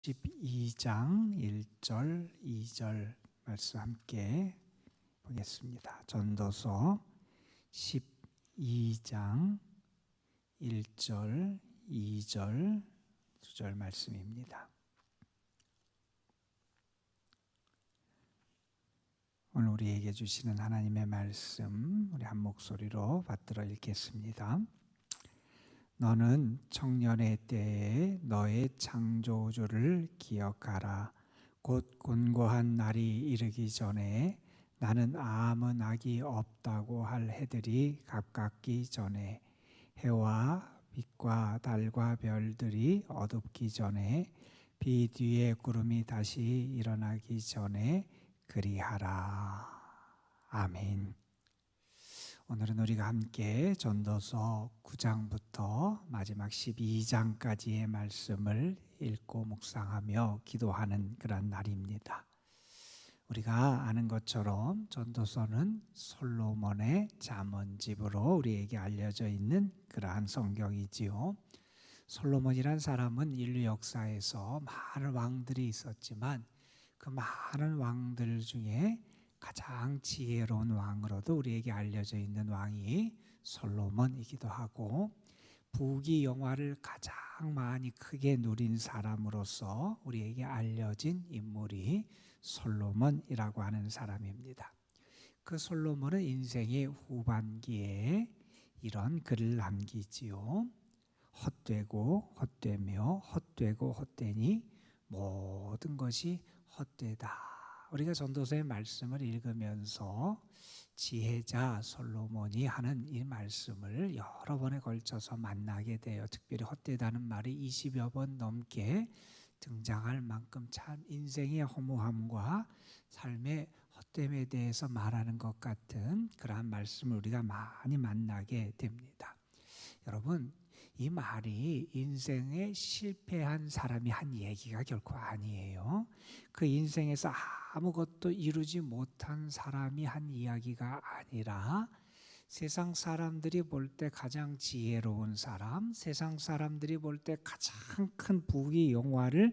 12장 1절 2절 말씀 함께 보겠습니다. 전도서 12장 1절 2절 2절 말씀입니다. 오늘 우리에게 주시는 하나님의 말씀 우리 한 목소리로 받들어 읽겠습니다. 너는 청년의 때에 너의 창조주를 기억하라. 곧 곤고한 날이 이르기 전에 나는 아무 낙이 없다고 할 해들이 가깝기 전에 해와 빛과 달과 별들이 어둡기 전에 비 뒤에 구름이 다시 일어나기 전에 그리하라. 아멘. 오늘은 우리가 함께 전도서 9장부터 마지막 12장까지의 말씀을 읽고 묵상하며 기도하는 그런 날입니다. 우리가 아는 것처럼 전도서는 솔로몬의 잠언집으로 우리에게 알려져 있는 그러한 성경이지요. 솔로몬이란 사람은 인류 역사에서 많은 왕들이 있었지만 그 많은 왕들 중에 가장 지혜로운 왕으로도 우리에게 알려져 있는 왕이 솔로몬이기도 하고 부귀 영화를 가장 많이 크게 누린 사람으로서 우리에게 알려진 인물이 솔로몬이라고 하는 사람입니다. 그 솔로몬은 인생의 후반기에 이런 글을 남기지요. 헛되고 헛되며 헛되고 헛되니 모든 것이 헛되다. 우리가 전도서의 말씀을 읽으면서 지혜자 솔로몬이 하는 이 말씀을 여러 번에 걸쳐서 만나게 돼요. 특별히 헛되다는 말이 20여 번 넘게 등장할 만큼 참 인생의 허무함과 삶의 헛됨에 대해서 말하는 것 같은 그러한 말씀을 우리가 많이 만나게 됩니다. 여러분, 이 말이 인생에 실패한 사람이 한 얘기가 결코 아니에요. 그 인생에서 아무것도 이루지 못한 사람이 한 이야기가 아니라 세상 사람들이 볼 때 가장 지혜로운 사람, 세상 사람들이 볼 때 가장 큰 부귀 영화를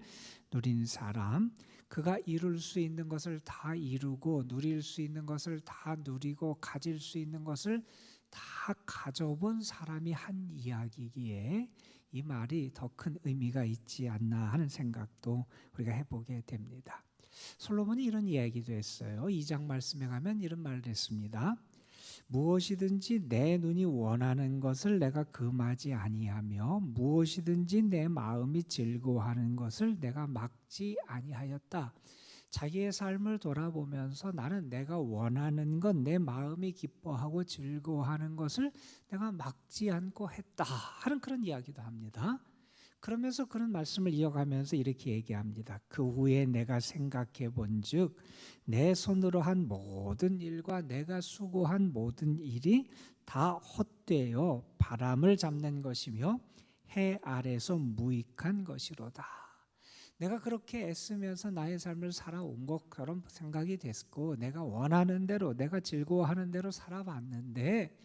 누린 사람, 그가 이룰 수 있는 것을 다 이루고 누릴 수 있는 것을 다 누리고 가질 수 있는 것을 다 가져본 사람이 한 이야기기에 이 말이 더 큰 의미가 있지 않나 하는 생각도 우리가 해보게 됩니다. 솔로몬이 이런 이야기도 했어요. 2장 말씀에 가면 이런 말을 했습니다. 무엇이든지 내 눈이 원하는 것을 내가 금하지 아니하며 무엇이든지 내 마음이 즐거워하는 것을 내가 막지 아니하였다. 자기의 삶을 돌아보면서 나는 내가 원하는 것, 내 마음이 기뻐하고 즐거워하는 것을 내가 막지 않고 했다 하는 그런 이야기도 합니다. 그러면서 그런 말씀을 이어가면서 이렇게 얘기합니다. 그 후에 내가 생각해 본즉 내 손으로 한 모든 일과 내가 수고한 모든 일이 다 헛되어 바람을 잡는 것이며 해 아래서 무익한 것이로다. 내가 그렇게 애쓰면서 나의 삶을 살아온 것처럼 생각이 됐고 내가 원하는 대로 내가 즐거워하는 대로 살아봤는데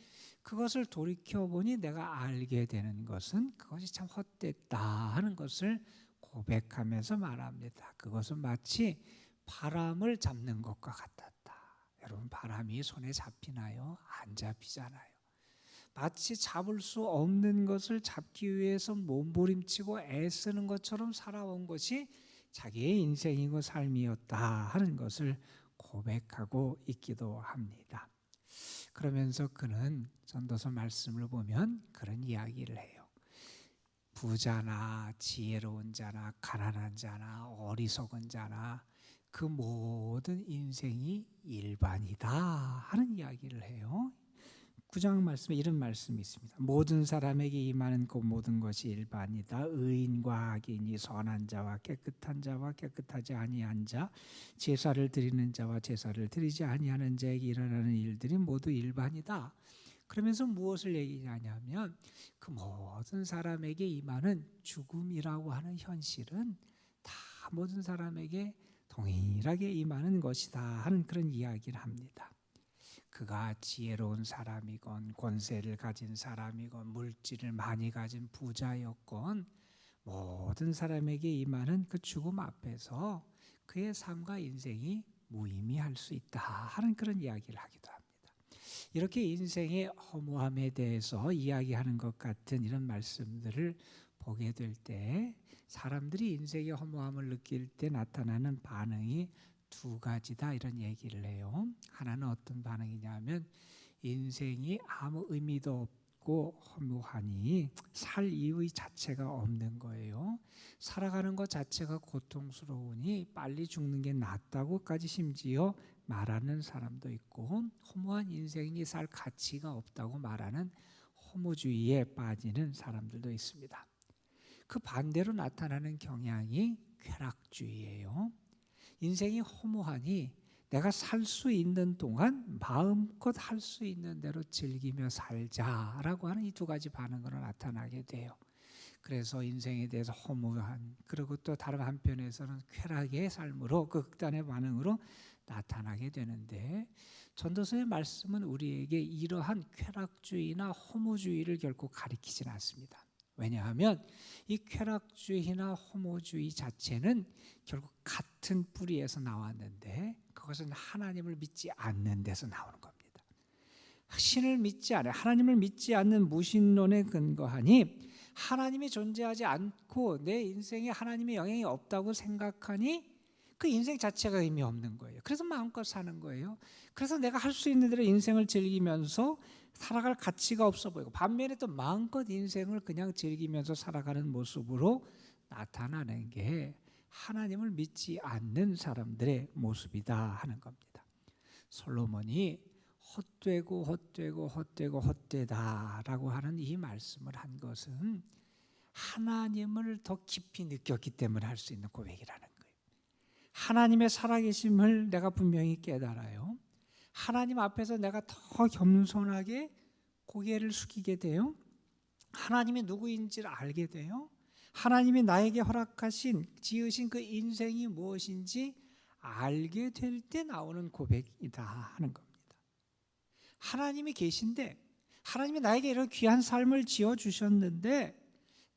그것을 돌이켜보니 내가 알게 되는 것은 그것이 참 헛됐다 하는 것을 고백하면서 말합니다. 그것은 마치 바람을 잡는 것과 같았다. 여러분, 바람이 손에 잡히나요? 안 잡히잖아요. 마치 잡을 수 없는 것을 잡기 위해서 몸부림치고 애쓰는 것처럼 살아온 것이 자기의 인생이고 삶이었다 하는 것을 고백하고 있기도 합니다. 그러면서 그는 전도서 말씀을 보면 그런 이야기를 해요. 부자나 지혜로운 자나 가난한 자나 어리석은 자나 그 모든 인생이 일반이다 하는 이야기를 해요. 9장 말씀에 이런 말씀이 있습니다. 모든 사람에게 임하는 그 모든 것이 일반이다. 의인과 악인이 선한 자와 깨끗한 자와 깨끗하지 아니한 자, 제사를 드리는 자와 제사를 드리지 아니하는 자에게 일어나는 일들이 모두 일반이다. 그러면서 무엇을 얘기하냐면 그 모든 사람에게 임하는 죽음이라고 하는 현실은 다 모든 사람에게 동일하게 임하는 것이다 하는 그런 이야기를 합니다. 그가 지혜로운 사람이건 권세를 가진 사람이건 물질을 많이 가진 부자였건 모든 사람에게 임하는 그 죽음 앞에서 그의 삶과 인생이 무의미할 수 있다 하는 그런 이야기를 하기도 합니다. 이렇게 인생의 허무함에 대해서 이야기하는 것 같은 이런 말씀들을 보게 될 때 사람들이 인생의 허무함을 느낄 때 나타나는 반응이 두 가지다 이런 얘기를 해요. 하나는 어떤 반응이냐면 인생이 아무 의미도 없고 허무하니 살 이유 자체가 없는 거예요. 살아가는 것 자체가 고통스러우니 빨리 죽는 게 낫다고까지 심지어 말하는 사람도 있고, 허무한 인생이 살 가치가 없다고 말하는 허무주의에 빠지는 사람들도 있습니다. 그 반대로 나타나는 경향이 쾌락주의예요. 인생이 허무하니 내가 살 수 있는 동안 마음껏 할 수 있는 대로 즐기며 살자라고 하는 이 두 가지 반응으로 나타나게 돼요. 그래서 인생에 대해서 허무한, 그리고 또 다른 한편에서는 쾌락의 삶으로, 그 극단의 반응으로 나타나게 되는데, 전도서의 말씀은 우리에게 이러한 쾌락주의나 허무주의를 결코 가리키진 않습니다. 왜냐하면 이 쾌락주의나 허무주의 자체는 결국 같은 뿌리에서 나왔는데, 그것은 하나님을 믿지 않는 데서 나오는 겁니다. 신을 믿지 않아요. 하나님을 믿지 않는 무신론에 근거하니 하나님이 존재하지 않고 내 인생에 하나님의 영향이 없다고 생각하니 그 인생 자체가 의미 없는 거예요. 그래서 마음껏 사는 거예요. 그래서 내가 할 수 있는 대로 인생을 즐기면서 살아갈 가치가 없어 보이고, 반면에 또 마음껏 인생을 그냥 즐기면서 살아가는 모습으로 나타나는 게 하나님을 믿지 않는 사람들의 모습이다 하는 겁니다. 솔로몬이 헛되고 헛되고 헛되고 헛되다라고 하는 이 말씀을 한 것은 하나님을 더 깊이 느꼈기 때문에 할 수 있는 고백이라는 거예요. 하나님의 살아계심을 내가 분명히 깨달아요. 하나님 앞에서 내가 더 겸손하게 고개를 숙이게 돼요. 하나님이 누구인지를 알게 돼요. 하나님이 나에게 허락하신, 지으신 그 인생이 무엇인지 알게 될 때 나오는 고백이다 하는 겁니다. 하나님이 계신데, 하나님이 나에게 이런 귀한 삶을 지어주셨는데,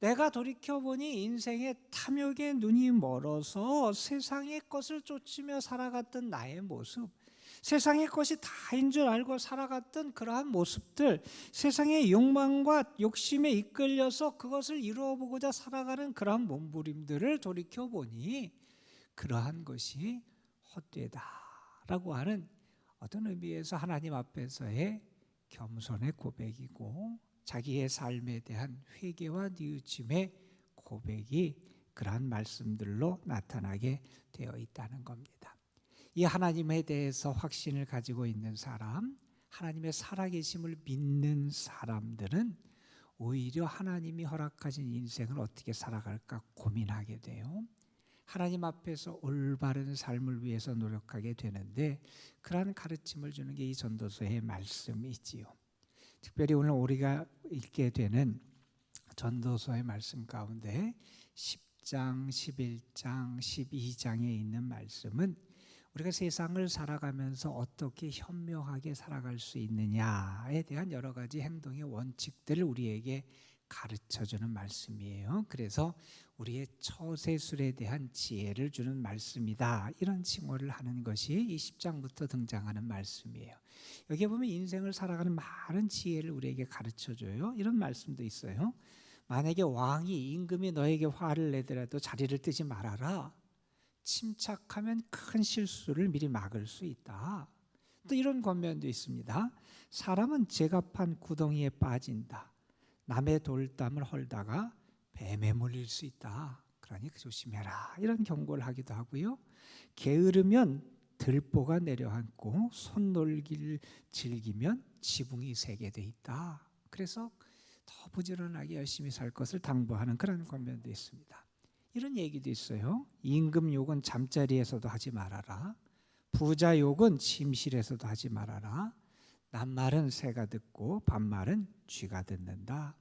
내가 돌이켜보니 인생의 탐욕에 눈이 멀어서 세상의 것을 쫓으며 살아갔던 나의 모습, 세상의 것이 다인 줄 알고 살아갔던 그러한 모습들, 세상의 욕망과 욕심에 이끌려서 그것을 이루어보고자 살아가는 그러한 몸부림들을 돌이켜보니 그러한 것이 헛되다라고 하는 어떤 의미에서 하나님 앞에서의 겸손의 고백이고, 자기의 삶에 대한 회개와 뉘우침의 고백이 그러한 말씀들로 나타나게 되어 있다는 겁니다. 이 하나님에 대해서 확신을 가지고 있는 사람, 하나님의 살아계심을 믿는 사람들은 오히려 하나님이 허락하신 인생을 어떻게 살아갈까 고민하게 돼요. 하나님 앞에서 올바른 삶을 위해서 노력하게 되는데, 그러한 가르침을 주는 게 이 전도서의 말씀이지요. 특별히 오늘 우리가 읽게 되는 전도서의 말씀 가운데 10장, 11장, 12장에 있는 말씀은 우리가 세상을 살아가면서 어떻게 현명하게 살아갈 수 있느냐에 대한 여러 가지 행동의 원칙들을 우리에게 가르쳐주는 말씀이에요. 그래서 우리의 처세술에 대한 지혜를 주는 말씀이다, 이런 칭호를 하는 것이 이 10장부터 등장하는 말씀이에요. 여기에 보면 인생을 살아가는 많은 지혜를 우리에게 가르쳐줘요. 이런 말씀도 있어요. 만약에 왕이, 임금이 너에게 화를 내더라도 자리를 뜨지 말아라. 침착하면 큰 실수를 미리 막을 수 있다. 또 이런 권면도 있습니다. 사람은 제갑한 구덩이에 빠진다. 남의 돌담을 헐다가 뱀에 물릴 수 있다. 그러니 조심해라. 이런 경고를 하기도 하고요. 게으르면 들보가 내려앉고 손놀기를 즐기면 지붕이 세게 돼 있다. 그래서 더 부지런하게 열심히 살 것을 당부하는 그런 권면도 있습니다. 이런 얘기도 있어요. 임금 욕은 잠자리에서도 하지 말아라. 부자 욕은 침실에서도 하지 말아라. 낮말은 새가 듣고 밤말은 쥐가 듣는다.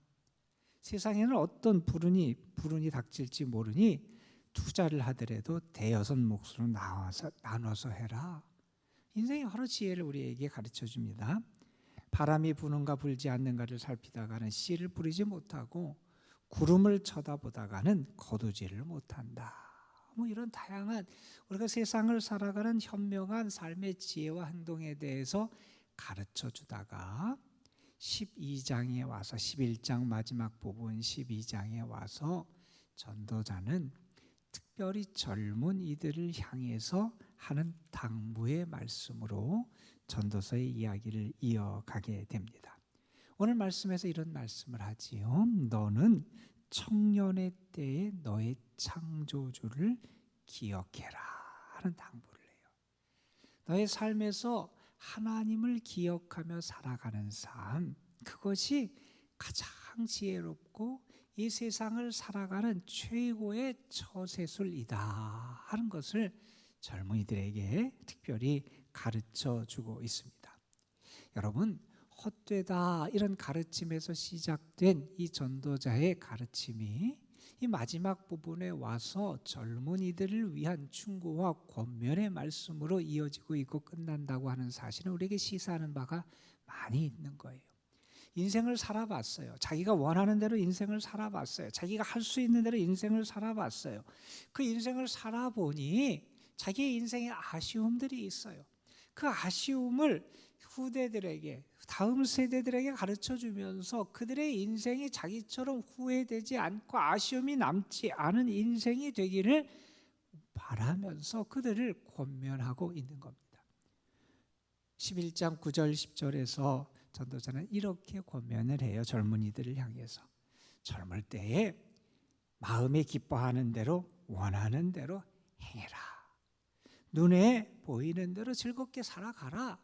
세상에는 어떤 불운이 닥칠지 모르니 투자를 하더라도 대여섯 몫으로 나눠서 해라. 인생의 여러 지혜를 우리에게 가르쳐 줍니다. 바람이 부는가 불지 않는가를 살피다가는 씨를 뿌리지 못하고, 구름을 쳐다보다가는 거두지를 못한다. 뭐 이런 다양한 우리가 세상을 살아가는 현명한 삶의 지혜와 행동에 대해서 가르쳐 주다가 12장에 와서 11장 마지막 부분 12장에 와서 전도자는 특별히 젊은 이들을 향해서 하는 당부의 말씀으로 전도서의 이야기를 이어가게 됩니다. 오늘 말씀에서 이런 말씀을 하지요. 너는 청년의 때에 너의 창조주를 기억해라 하는 당부를 해요. 너의 삶에서 하나님을 기억하며 살아가는 삶, 그것이 가장 지혜롭고 이 세상을 살아가는 최고의 처세술이다 하는 것을 젊은이들에게 특별히 가르쳐 주고 있습니다. 여러분, 헛되다 이런 가르침에서 시작된 이 전도자의 가르침이 이 마지막 부분에 와서 젊은이들을 위한 충고와 권면의 말씀으로 이어지고 있고 끝난다고 하는 사실은 우리에게 시사하는 바가 많이 있는 거예요. 인생을 살아봤어요. 자기가 원하는 대로 인생을 살아봤어요. 자기가 할 수 있는 대로 인생을 살아봤어요. 그 인생을 살아보니 자기의 인생에 아쉬움들이 있어요. 그 아쉬움을 후대들에게, 다음 세대들에게 가르쳐주면서 그들의 인생이 자기처럼 후회되지 않고 아쉬움이 남지 않은 인생이 되기를 바라면서 그들을 권면하고 있는 겁니다. 11장 9절 10절에서 전도자는 이렇게 권면을 해요. 젊은이들을 향해서. 젊을 때에 마음에 기뻐하는 대로 원하는 대로 행해라. 눈에 보이는 대로 즐겁게 살아가라.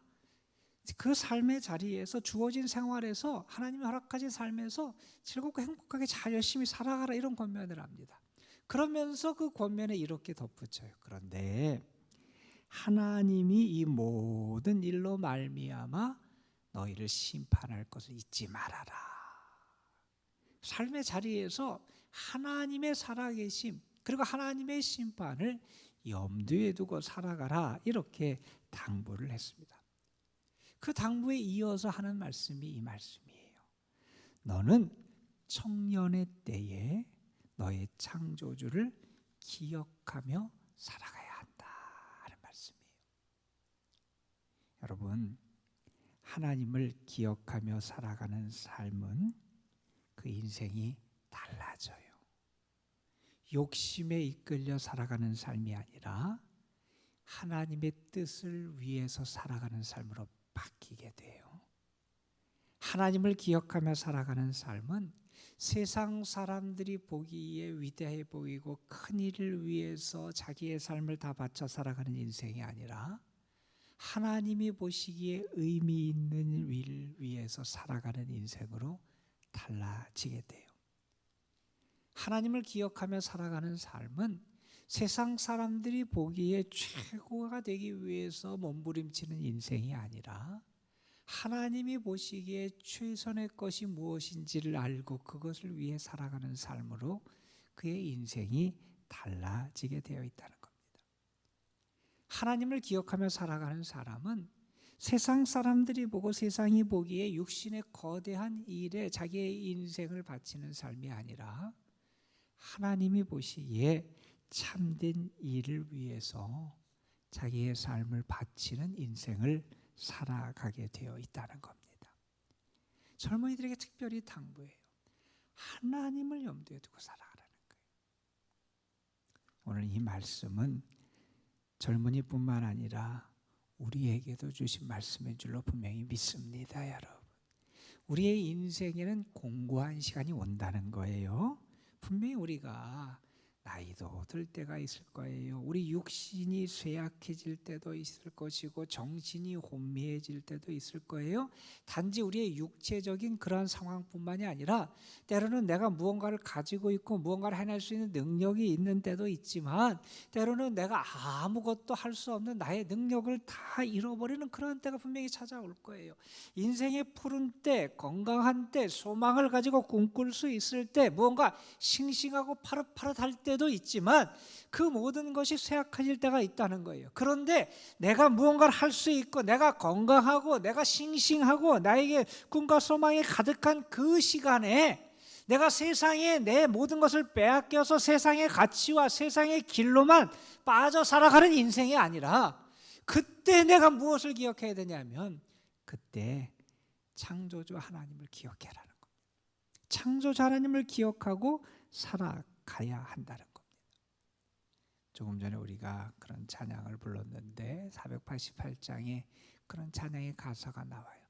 그 삶의 자리에서 주어진 생활에서 하나님이 허락하신 삶에서 즐겁고 행복하게 잘 열심히 살아가라 이런 권면을 합니다. 그러면서 그 권면에 이렇게 덧붙여요. 그런데 하나님이 이 모든 일로 말미암아 너희를 심판할 것을 잊지 말아라. 삶의 자리에서 하나님의 살아계심 그리고 하나님의 심판을 염두에 두고 살아가라 이렇게 당부를 했습니다. 그 당부에 이어서 하는 말씀이 이 말씀이에요. 너는 청년의 때에 너의 창조주를 기억하며 살아가야 한다 하는 말씀이에요. 여러분, 하나님을 기억하며 살아가는 삶은 그 인생이 달라져요. 욕심에 이끌려 살아가는 삶이 아니라 하나님의 뜻을 위해서 살아가는 삶으로 바뀌게 돼요. 하나님을 기억하며 살아가는 삶은 세상 사람들이 보기에 위대해 보이고 큰 일을 위해서 자기의 삶을 다 바쳐 살아가는 인생이 아니라 하나님이 보시기에 의미 있는 일을 위해서 살아가는 인생으로 달라지게 돼요. 하나님을 기억하며 살아가는 삶은 세상 사람들이 보기에 최고가 되기 위해서 몸부림치는 인생이 아니라 하나님이 보시기에 최선의 것이 무엇인지를 알고 그것을 위해 살아가는 삶으로 그의 인생이 달라지게 되어 있다는 겁니다. 하나님을 기억하며 살아가는 사람은 세상 사람들이 보고 세상이 보기에 육신의 거대한 일에 자기의 인생을 바치는 삶이 아니라 하나님이 보시기에 참된 일을 위해서 자기의 삶을 바치는 인생을 살아가게 되어 있다는 겁니다. 젊은이들에게 특별히 당부해요. 하나님을 염두에 두고 살아가라는 거예요. 오늘 이 말씀은 젊은이뿐만 아니라 우리에게도 주신 말씀인 줄로 분명히 믿습니다, 여러분. 우리의 인생에는 공고한 시간이 온다는 거예요. 분명히 우리가 나이도 들 때가 있을 거예요. 우리 육신이 쇠약해질 때도 있을 것이고 정신이 혼미해질 때도 있을 거예요. 단지 우리의 육체적인 그러한 상황뿐만이 아니라 때로는 내가 무언가를 가지고 있고 무언가를 해낼 수 있는 능력이 있는 때도 있지만 때로는 내가 아무것도 할 수 없는 나의 능력을 다 잃어버리는 그런 때가 분명히 찾아올 거예요. 인생의 푸른 때, 건강한 때, 소망을 가지고 꿈꿀 수 있을 때, 무언가 싱싱하고 파릇파릇할 때도 있지만 그 모든 것이 쇠약해질 때가 있다는 거예요. 그런데 내가 무언가를 할 수 있고 내가 건강하고 내가 싱싱하고 나에게 꿈과 소망이 가득한 그 시간에 내가 세상에 내 모든 것을 빼앗겨서 세상의 가치와 세상의 길로만 빠져 살아가는 인생이 아니라, 그때 내가 무엇을 기억해야 되냐면, 그때 창조주 하나님을 기억해라는 겁니다. 창조주 하나님을 기억하고 살아가야 한다는 겁니다. 조금 전에 우리가 그런 찬양을 불렀는데 488장에 그런 찬양의 가사가 나와요.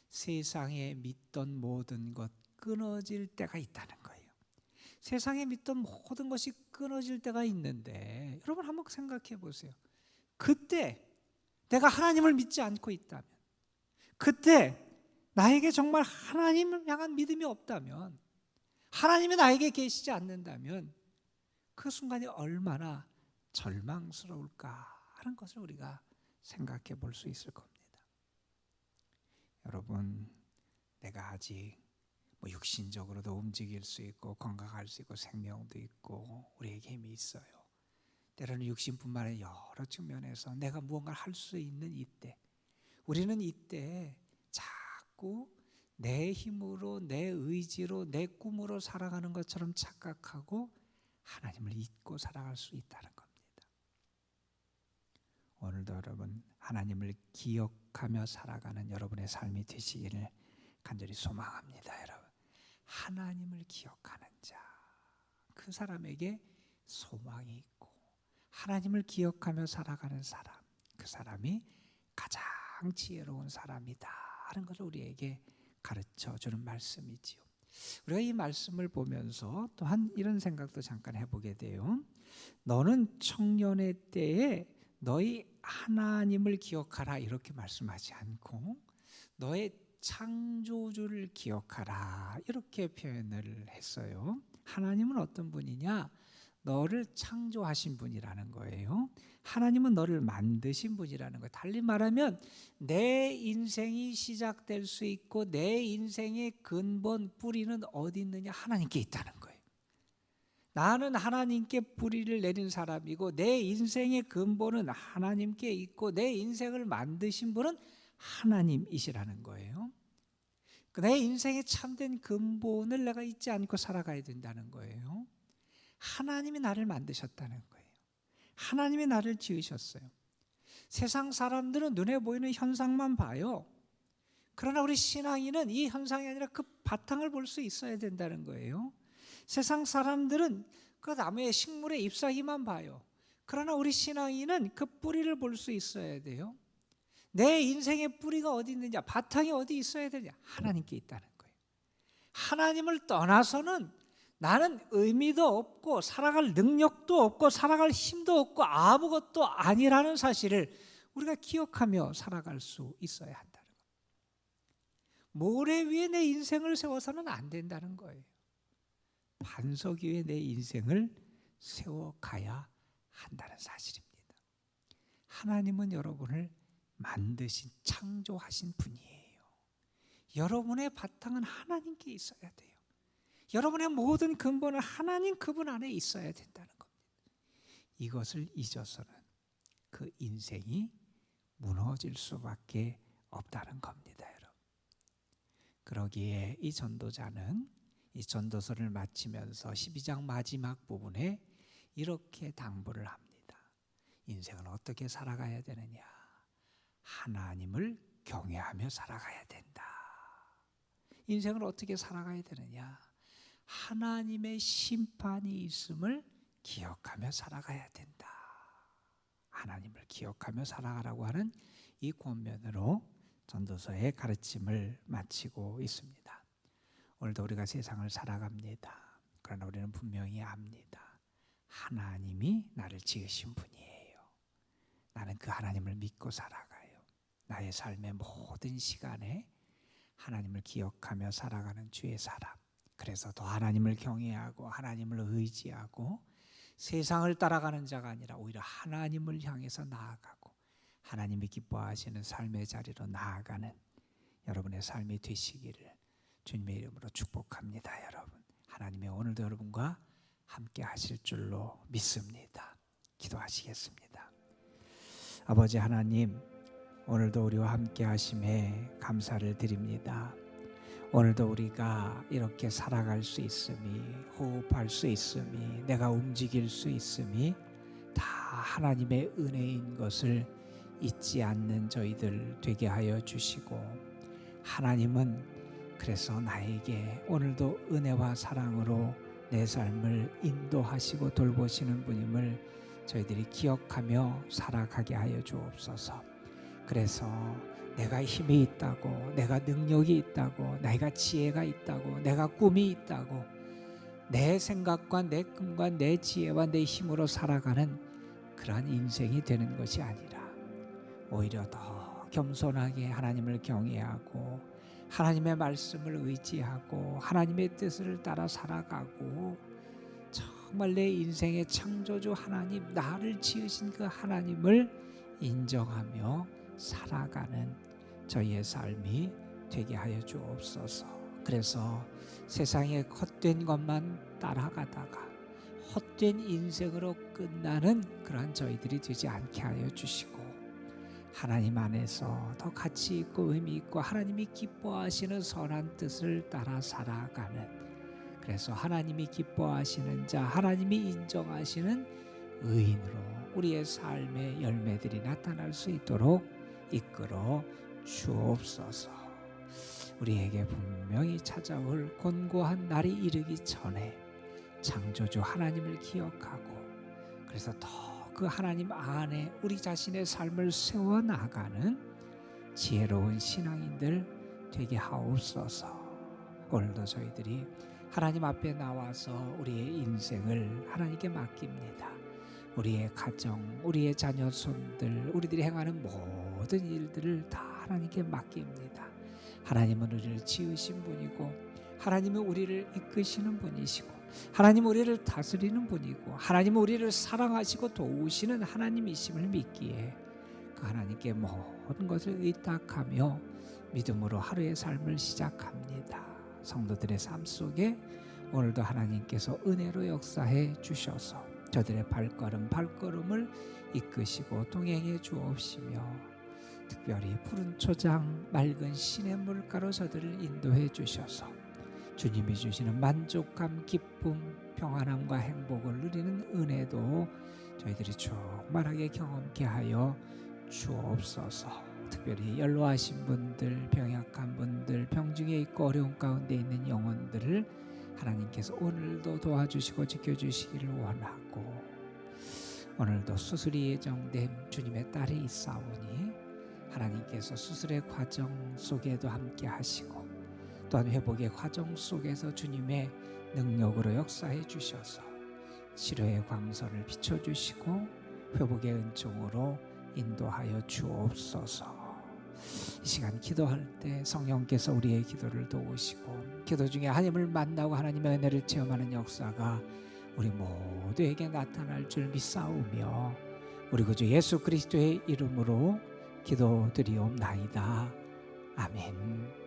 세상에 믿던 모든 것 끊어질 때가 있다는 거예요. 세상에 믿던 모든 것이 끊어질 때가 있는데, 여러분 한번 생각해 보세요. 그때 내가 하나님을 믿지 않고 있다면, 그때 나에게 정말 하나님을 향한 믿음이 없다면, 하나님이 나에게 계시지 않는다면 그 순간이 얼마나 절망스러울까 하는 것을 우리가 생각해 볼 수 있을 겁니다. 여러분, 내가 아직 육신적으로도 움직일 수 있고 건강할 수 있고 생명도 있고 우리에게 힘이 있어요. 때로는 육신뿐만 아니라 여러 측면에서 내가 무언가를 할 수 있는 이때, 우리는 이때 자꾸 내 힘으로, 내 의지로, 내 꿈으로 살아가는 것처럼 착각하고 하나님을 잊고 살아갈 수 있다는 겁니다. 오늘도 여러분, 하나님을 기억하며 살아가는 여러분의 삶이 되시기를 간절히 소망합니다. 여러분, 하나님을 기억하는 자, 그 사람에게 소망이 있고, 하나님을 기억하며 살아가는 사람, 그 사람이 가장 지혜로운 사람이다 하는 것을 우리에게 가르쳐주는 말씀이지요. 우리가 이 말씀을 보면서 또한 이런 생각도 잠깐 해보게 돼요. 너는 청년의 때에 너희 하나님을 기억하라 이렇게 말씀하지 않고, 너의 창조주를 기억하라 이렇게 표현을 했어요. 하나님은 어떤 분이냐? 너를 창조하신 분이라는 거예요. 하나님은 너를 만드신 분이라는 거예요. 달리 말하면 내 인생이 시작될 수 있고 내 인생의 근본 뿌리는 어디 있느냐? 하나님께 있다는 거예요. 나는 하나님께 뿌리를 내린 사람이고 내 인생의 근본은 하나님께 있고 내 인생을 만드신 분은 하나님이시라는 거예요. 내 인생의 참된 근본을 내가 잊지 않고 살아가야 된다는 거예요. 하나님이 나를 만드셨다는 거예요. 하나님이 나를 지으셨어요. 세상 사람들은 눈에 보이는 현상만 봐요. 그러나 우리 신앙인은 이 현상이 아니라 그 바탕을 볼 수 있어야 된다는 거예요. 세상 사람들은 그 나무의 식물의 잎사귀만 봐요. 그러나 우리 신앙인은 그 뿌리를 볼 수 있어야 돼요. 내 인생의 뿌리가 어디 있느냐, 바탕이 어디 있어야 되냐? 하나님께 있다는 거예요. 하나님을 떠나서는 나는 의미도 없고 살아갈 능력도 없고 살아갈 힘도 없고 아무것도 아니라는 사실을 우리가 기억하며 살아갈 수 있어야 한다는 거예요. 모래 위에 내 인생을 세워서는 안 된다는 거예요. 반석 위에 내 인생을 세워가야 한다는 사실입니다. 하나님은 여러분을 만드신, 창조하신 분이에요. 여러분의 바탕은 하나님께 있어야 돼요. 여러분의 모든 근본은 하나님 그분 안에 있어야 된다는 겁니다. 이것을 잊어서는 그 인생이 무너질 수밖에 없다는 겁니다, 여러분. 그러기에 이 전도자는 이 전도서를 마치면서 12장 마지막 부분에 이렇게 당부를 합니다. 인생은 어떻게 살아가야 되느냐? 하나님을 경외하며 살아가야 된다. 인생을 어떻게 살아가야 되느냐? 하나님의 심판이 있음을 기억하며 살아가야 된다. 하나님을 기억하며 살아가라고 하는 이 권면으로 전도서의 가르침을 마치고 있습니다. 오늘도 우리가 세상을 살아갑니다. 그러나 우리는 분명히 압니다. 하나님이 나를 지으신 분이에요. 나는 그 하나님을 믿고 살아가요. 나의 삶의 모든 시간에 하나님을 기억하며 살아가는 주의 사람. 그래서 더 하나님을 경외하고 하나님을 의지하고 세상을 따라가는 자가 아니라 오히려 하나님을 향해서 나아가고 하나님이 기뻐하시는 삶의 자리로 나아가는 여러분의 삶이 되시기를 주님의 이름으로 축복합니다. 여러분, 하나님이 오늘도 여러분과 함께 하실 줄로 믿습니다. 기도하시겠습니다. 아버지 하나님, 오늘도 우리와 함께 하심에 감사를 드립니다. 오늘도 우리가 이렇게 살아갈 수 있음이, 호흡할 수 있음이, 내가 움직일 수 있음이 다 하나님의 은혜인 것을 잊지 않는 저희들 되게 하여 주시고, 하나님은 그래서 나에게 오늘도 은혜와 사랑으로 내 삶을 인도하시고 돌보시는 분임을 저희들이 기억하며 살아가게 하여 주옵소서. 그래서 내가 힘이 있다고, 내가 능력이 있다고, 내가 지혜가 있다고, 내가 꿈이 있다고, 내 생각과 내 꿈과 내 지혜와 내 힘으로 살아가는 그러한 인생이 되는 것이 아니라 오히려 더 겸손하게 하나님을 경외하고 하나님의 말씀을 의지하고 하나님의 뜻을 따라 살아가고, 정말 내 인생의 창조주 하나님, 나를 지으신 그 하나님을 인정하며 살아가는 저희의 삶이 되게 하여 주옵소서. 그래서 세상의 헛된 것만 따라가다가 헛된 인생으로 끝나는 그러한 저희들이 되지 않게 하여 주시고, 하나님 안에서 더 가치 있고 의미 있고 하나님이 기뻐하시는 선한 뜻을 따라 살아가는, 그래서 하나님이 기뻐하시는 자, 하나님이 인정하시는 의인으로 우리의 삶의 열매들이 나타날 수 있도록 이끌어 주옵소서. 우리에게 분명히 찾아올 곤고한 날이 이르기 전에 창조주 하나님을 기억하고, 그래서 더 그 하나님 안에 우리 자신의 삶을 세워나가는 지혜로운 신앙인들 되게 하옵소서. 오늘도 저희들이 하나님 앞에 나와서 우리의 인생을 하나님께 맡깁니다. 우리의 가정, 우리의 자녀 손들, 우리들이 행하는 모든 일들을 다 하나님께 맡깁니다. 하나님은 우리를 지으신 분이고, 하나님은 우리를 이끄시는 분이시고, 하나님은 우리를 다스리는 분이고, 하나님은 우리를 사랑하시고 도우시는 하나님이심을 믿기에 그 하나님께 모든 것을 의탁하며 믿음으로 하루의 삶을 시작합니다. 성도들의 삶 속에 오늘도 하나님께서 은혜로 역사해 주셔서 저들의 발걸음을 이끄시고 동행해 주옵시며, 특별히 푸른 초장 맑은 시냇물가로 저들을 인도해 주셔서 주님이 주시는 만족감, 기쁨, 평안함과 행복을 누리는 은혜도 저희들이 충만하게 경험케 하여 주옵소서. 특별히 연로하신 분들, 병약한 분들, 병중에 있고 어려운 가운데 있는 영혼들을 하나님께서 오늘도 도와주시고 지켜주시기를 원하고, 오늘도 수술이 예정된 주님의 딸이 있사오니 하나님께서 수술의 과정 속에도 함께 하시고, 또한 회복의 과정 속에서 주님의 능력으로 역사해 주셔서 치료의 광선을 비춰주시고 회복의 은총으로 인도하여 주옵소서. 이 시간 기도할 때 성령께서 우리의 기도를 도우시고, 기도 중에 하나님을 만나고 하나님의 은혜를 체험하는 역사가 우리 모두에게 나타날 줄 믿사오며, 우리 구주 예수 그리스도의 이름으로 기도드리옵나이다. 아멘.